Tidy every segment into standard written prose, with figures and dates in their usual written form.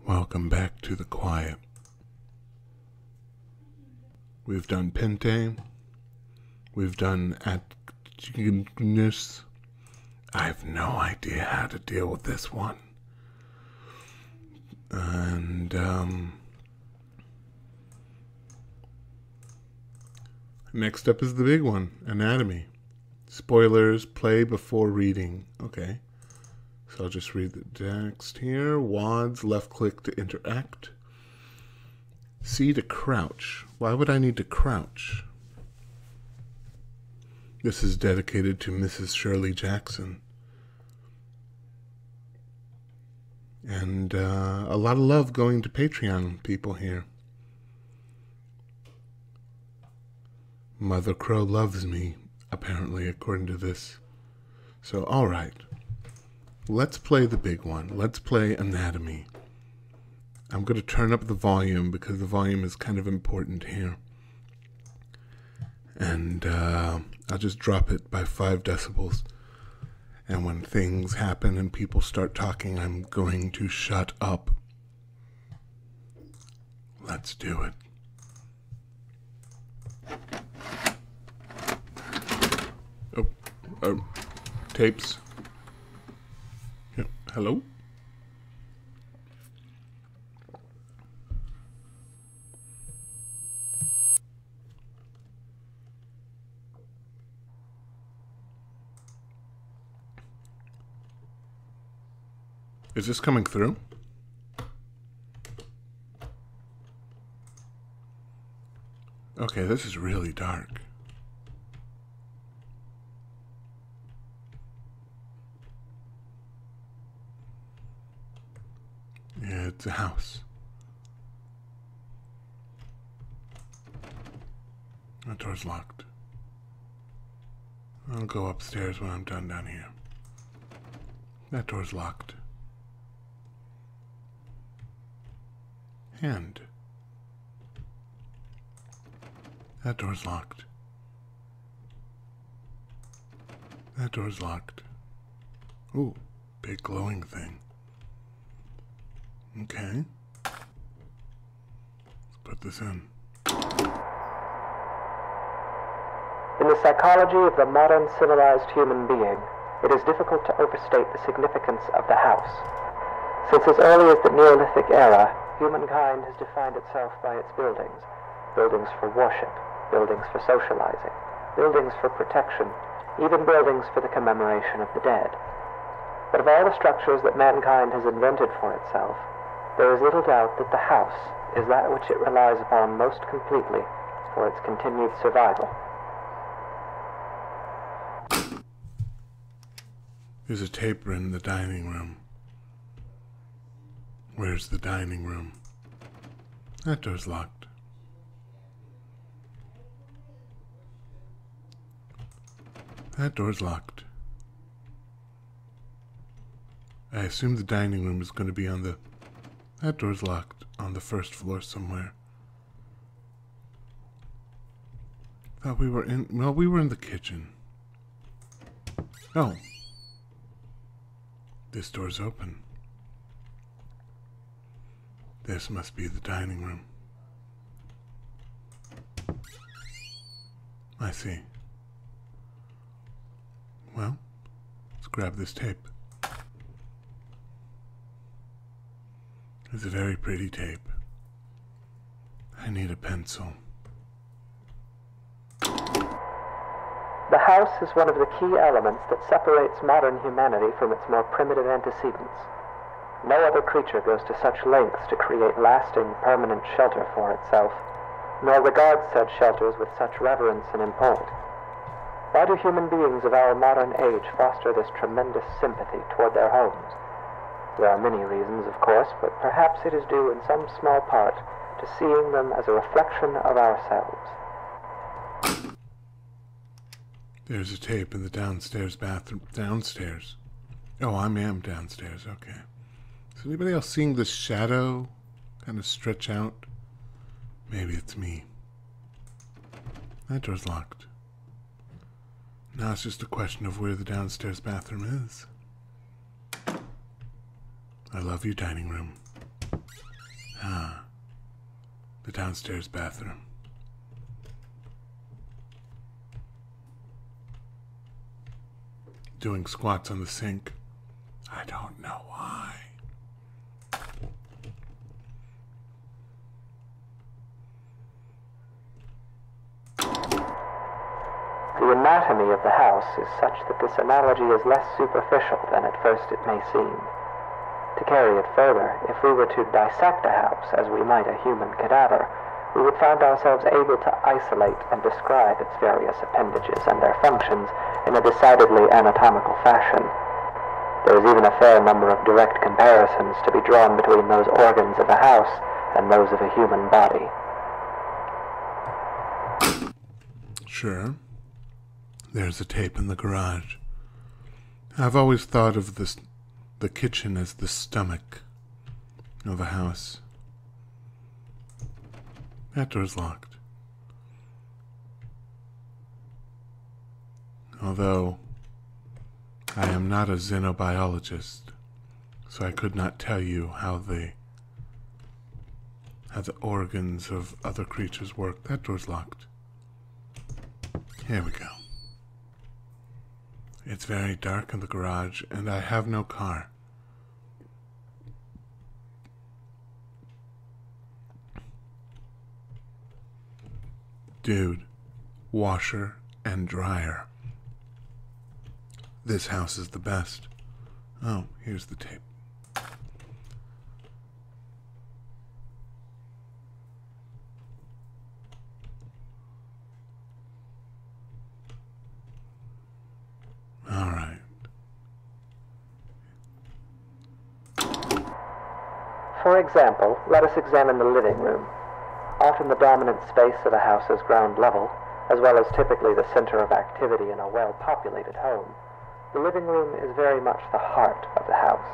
Welcome back to the quiet. We've done Pente. We've done Atkinus. I have no idea how to deal with this one. And, next up is the big one, Anatomy. Spoilers, play before reading. Okay. So I'll just read the text here. WADs, left click to interact. C to crouch. Why would I need to crouch? This is dedicated to Mrs. Shirley Jackson. And a lot of love going to Patreon people here. Mother Crow loves me, apparently, according to this. So, alright. Let's play the big one. Let's play Anatomy. I'm going to turn up the volume because the volume is kind of important here. And I'll just drop it by 5 decibels. And when things happen and people start talking, I'm going to shut up. Let's do it. Oh, tapes. Yeah. Hello? Is this coming through? Okay, this is really dark. Yeah, it's a house. That door's locked. I'll go upstairs when I'm done down here. That door's locked. Hand. That door's locked. That door's locked. Ooh, big glowing thing. Okay. Let's put this in. In the psychology of the modern civilized human being, it is difficult to overstate the significance of the house. Since as early as the Neolithic era, humankind has defined itself by its buildings. Buildings for worship, buildings for socializing, buildings for protection, even buildings for the commemoration of the dead. But of all the structures that mankind has invented for itself, there is little doubt that the house is that which it relies upon most completely for its continued survival. There's a tape in the dining room. Where's the dining room? That door's locked. That door's locked. I assume the dining room is going to be on the... That door's locked on the first floor somewhere. Thought we were in... Well, we were in the kitchen. Oh. This door's open. This must be the dining room. I see. Well, let's grab this tape. It's a very pretty tape. I need a pencil. The house is one of the key elements that separates modern humanity from its more primitive antecedents. No other creature goes to such lengths to create lasting, permanent shelter for itself, nor regards said shelters with such reverence and import. Why do human beings of our modern age foster this tremendous sympathy toward their homes? There are many reasons, of course, but perhaps it is due in some small part to seeing them as a reflection of ourselves. There's a tape in the downstairs bathroom. Downstairs. Oh, I am downstairs. Okay. Is anybody else seeing this shadow kind of stretch out? Maybe it's me. That door's locked. Now it's just a question of where the downstairs bathroom is. I love you, dining room. Ah, the downstairs bathroom. Doing squats on the sink. I don't know why. The anatomy of the house is such that this analogy is less superficial than at first it may seem. To carry it further, if we were to dissect a house as we might a human cadaver, we would find ourselves able to isolate and describe its various appendages and their functions in a decidedly anatomical fashion. There is even a fair number of direct comparisons to be drawn between those organs of a house and those of a human body. Sure. There's a tape in the garage. I've always thought of the kitchen as the stomach of a house. That door's locked. Although I am not a xenobiologist, so I could not tell you how the organs of other creatures work. That door's locked. Here we go. It's very dark in the garage, and I have no car. Dude, washer and dryer. This house is the best. Oh, here's the tape. All right. For example, let us examine the living room. Often the dominant space of a house's ground level, as well as typically the center of activity in a well-populated home, the living room is very much the heart of the house.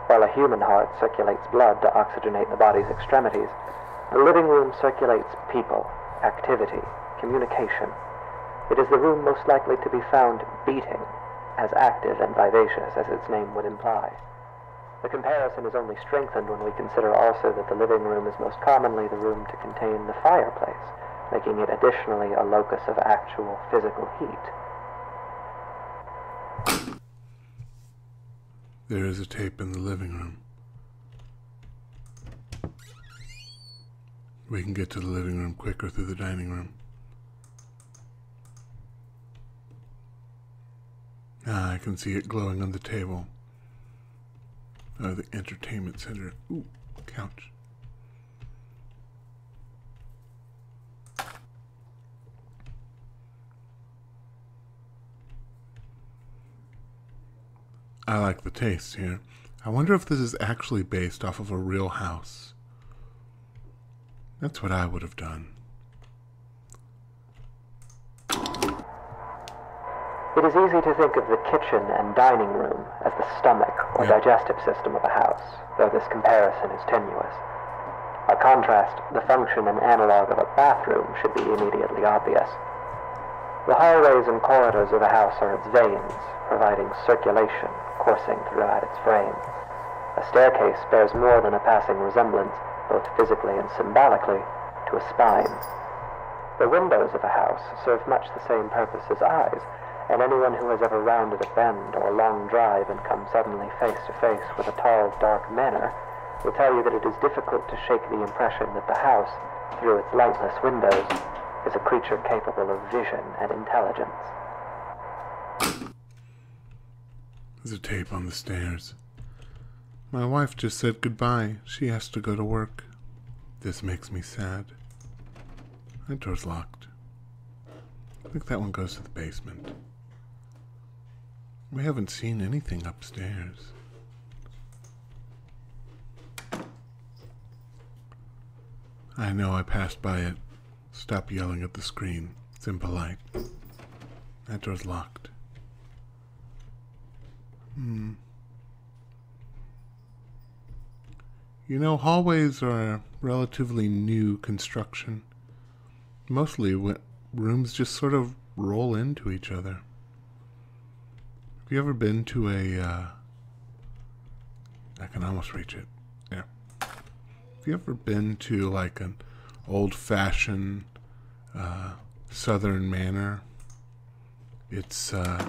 While a human heart circulates blood to oxygenate the body's extremities, the living room circulates people, activity, communication. It is the room most likely to be found beating, as active and vivacious as its name would imply. The comparison is only strengthened when we consider also that the living room is most commonly the room to contain the fireplace, making it additionally a locus of actual physical heat. There is a tape in the living room. We can get to the living room quicker through the dining room. Ah, I can see it glowing on the table. Oh, the entertainment center. Ooh, couch. I like the taste here. I wonder if this is actually based off of a real house. That's what I would have done. It is easy to think of the kitchen and dining room as the stomach or digestive system of a house, though this comparison is tenuous. By contrast, the function and analog of a bathroom should be immediately obvious. The hallways and corridors of a house are its veins, providing circulation coursing throughout its frame. A staircase bears more than a passing resemblance, both physically and symbolically, to a spine. The windows of a house serve much the same purpose as eyes, and anyone who has ever rounded a bend or long drive and come suddenly face to face with a tall, dark manor will tell you that it is difficult to shake the impression that the house, through its lightless windows, is a creature capable of vision and intelligence. There's a tape on the stairs. My wife just said goodbye. She has to go to work. This makes me sad. That door's locked. I think that one goes to the basement. We haven't seen anything upstairs. I know I passed by it. Stop yelling at the screen. It's impolite. That door's locked. You know, hallways are relatively new construction. Mostly rooms just sort of roll into each other. Have you ever been to a... I can almost reach it. Yeah. Have you ever been to like an old-fashioned Southern manor? It's there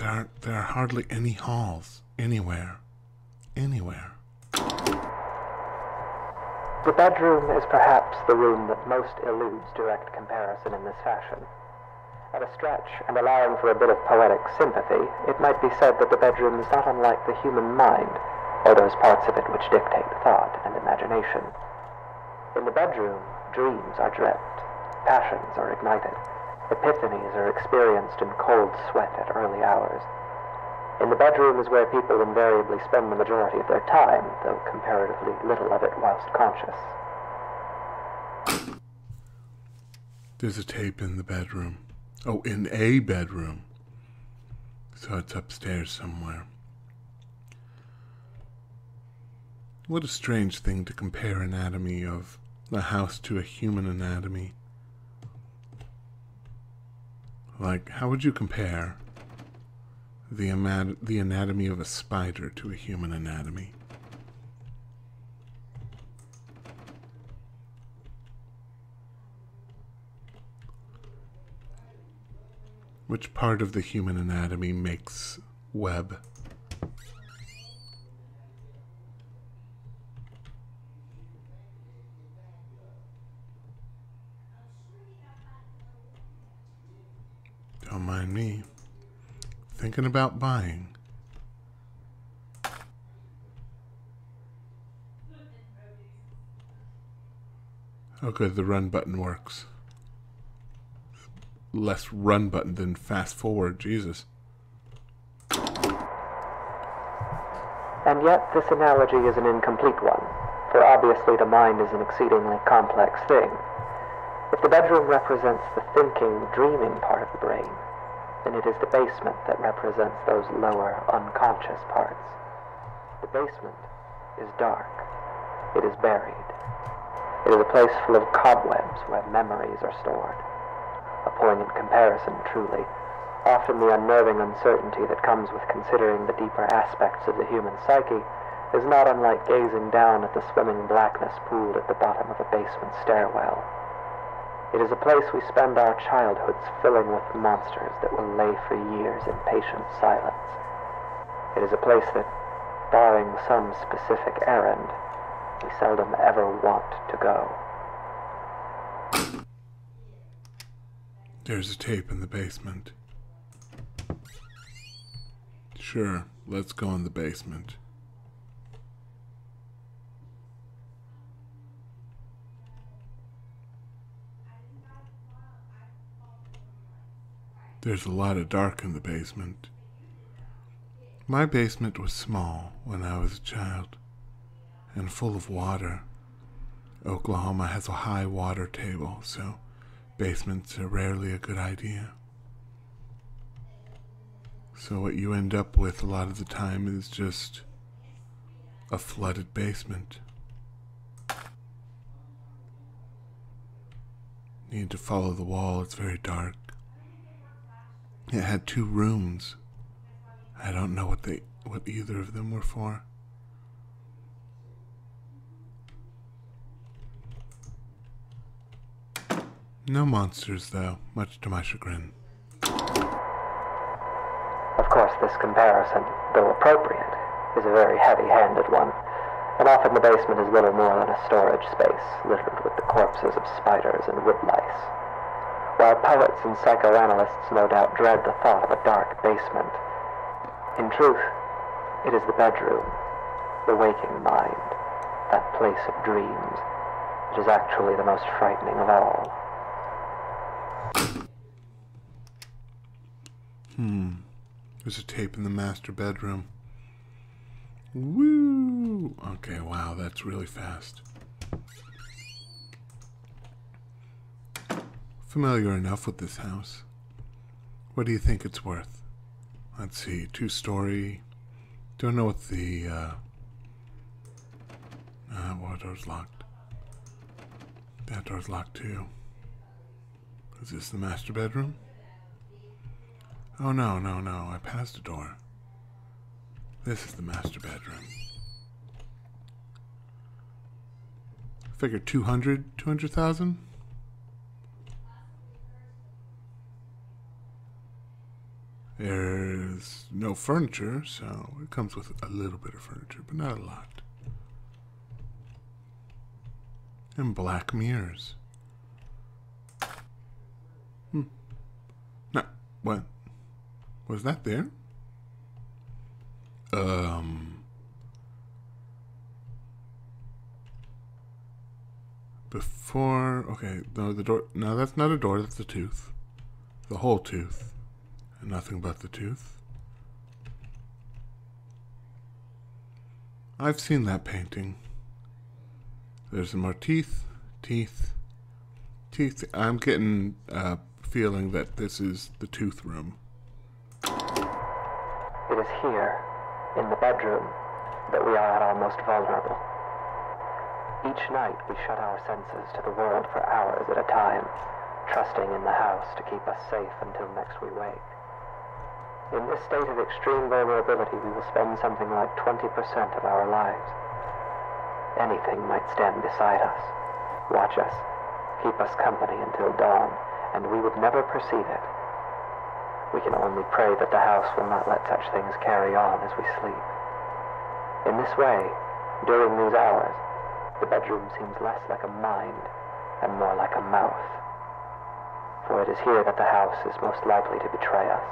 are hardly any halls anywhere. The bedroom is perhaps the room that most eludes direct comparison in this fashion. At a stretch, and allowing for a bit of poetic sympathy, it might be said that the bedroom is not unlike the human mind, or those parts of it which dictate thought and imagination. In the bedroom, dreams are dreamt, passions are ignited, epiphanies are experienced in cold sweat at early hours. In the bedroom is where people invariably spend the majority of their time, though comparatively little of it whilst conscious. There's a tape in the bedroom. Oh, in a bedroom. So it's upstairs somewhere. What a strange thing to compare anatomy of a house to a human anatomy. Like, how would you compare the anatomy of a spider to a human anatomy? Which part of the human anatomy makes web? Don't mind me. Thinking about buying. Oh good, the run button works. Less run button than fast forward, Jesus. And yet this analogy is an incomplete one, for obviously the mind is an exceedingly complex thing. If the bedroom represents the thinking, dreaming part of the brain, then it is the basement that represents those lower, unconscious parts. The basement is dark. It is buried. It is a place full of cobwebs where memories are stored. A poignant comparison, truly. Often the unnerving uncertainty that comes with considering the deeper aspects of the human psyche is not unlike gazing down at the swimming blackness pooled at the bottom of a basement stairwell. It is a place we spend our childhoods filling with monsters that will lay for years in patient silence. It is a place that, barring some specific errand, we seldom ever want to go. There's a tape in the basement. Sure, let's go in the basement. There's a lot of dark in the basement. My basement was small when I was a child, and full of water. Oklahoma has a high water table, so basements are rarely a good idea. So what you end up with a lot of the time is just a flooded basement. You need to follow the wall, it's very dark. It had 2 rooms. I don't know what either of them were for. No monsters, though, much to my chagrin. Of course, this comparison, though appropriate, is a very heavy-handed one, and often the basement is little more than a storage space littered with the corpses of spiders and woodlice. While poets and psychoanalysts no doubt dread the thought of a dark basement, in truth, it is the bedroom, the waking mind, that place of dreams, that is actually the most frightening of all. There's a tape in the master bedroom. Woo! Okay, wow, that's really fast. Familiar enough with this house. What do you think it's worth? Let's see, 2-story. Don't know what the, well, door's locked. That door's locked too. Is this the master bedroom? Oh, no, I passed a door. This is the master bedroom. figured 200,000. There's no furniture, so it comes with a little bit of furniture, but not a lot. And black mirrors. No, what? Was that there? Before, okay, no, the door, no, that's not a door, that's a tooth. The whole tooth, and nothing but the tooth. I've seen that painting. There's some more teeth, teeth. I'm getting a feeling that this is the tooth room. It is here, in the bedroom, that we are at our most vulnerable. Each night we shut our senses to the world for hours at a time, trusting in the house to keep us safe until next we wake. In this state of extreme vulnerability, we will spend something like 20% of our lives. Anything might stand beside us, watch us, keep us company until dawn, and we would never perceive it. We can only pray that the house will not let such things carry on as we sleep. In this way, during these hours, the bedroom seems less like a mind and more like a mouth. For it is here that the house is most likely to betray us.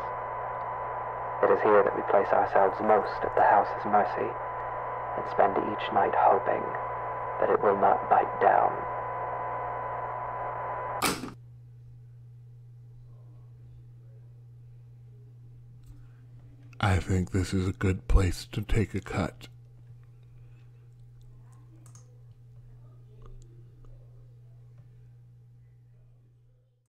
It is here that we place ourselves most at the house's mercy and spend each night hoping that it will not bite down. I think this is a good place to take a cut.